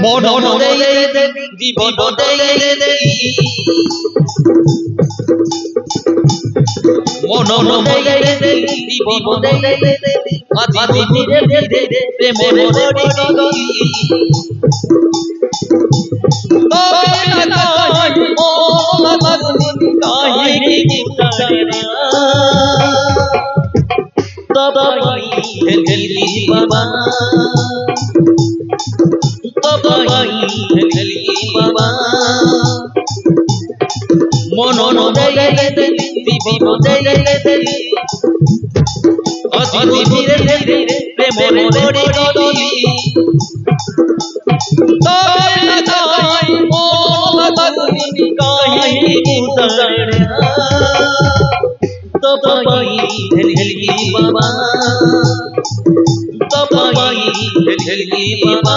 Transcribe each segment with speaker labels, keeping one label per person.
Speaker 1: মন জীবন মন জীবন আজি ধীরে ধীরে প্রেমে পড়ি তবে না ও লাগুনি কাহিনী গুটারে তবাই হেলি বাবা তবাই হেলি বাবা মন জীবন আজি ধীরে ধীরে প্রেমে পড়ি তবে না ও লাগুনি কাহিনী গুটারে তবাই হেলি বাবা তবাই হেলি বাবা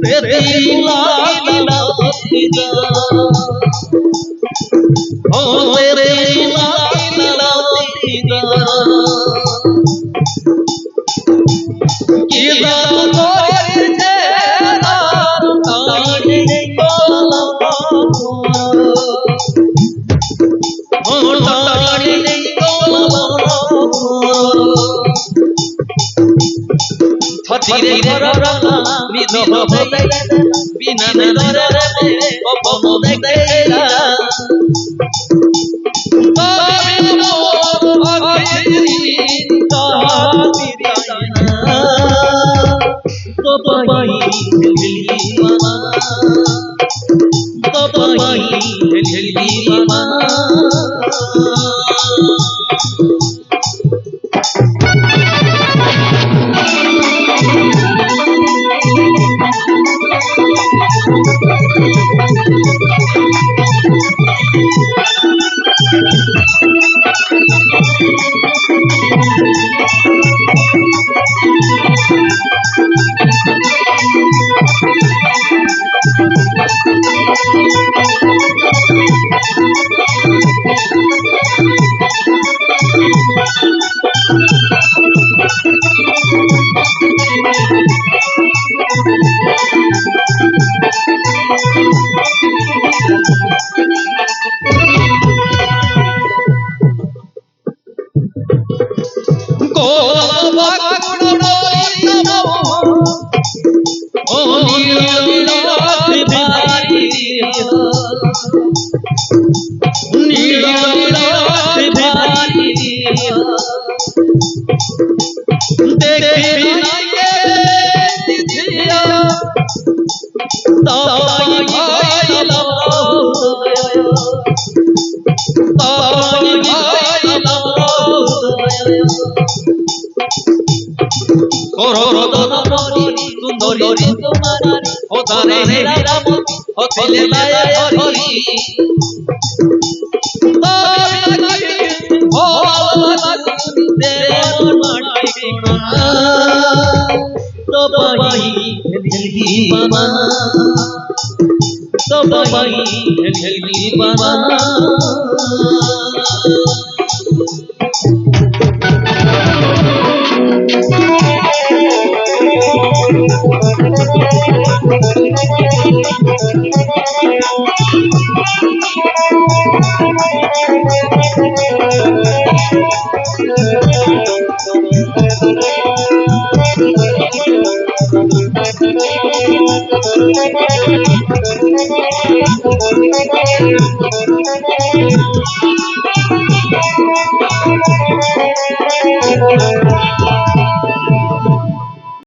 Speaker 1: ধীরে নিধব বিনা নরে পবন দেখেলা তবাই হেলি বাবা তবাই হেলি বাবা সুন্দরী তোমারি ও তারে রামতি ও ছেলে লায়া ধরি ও দেবর মাটি কোনা তবাই হেলি বাবা তবাই হেলি বাবা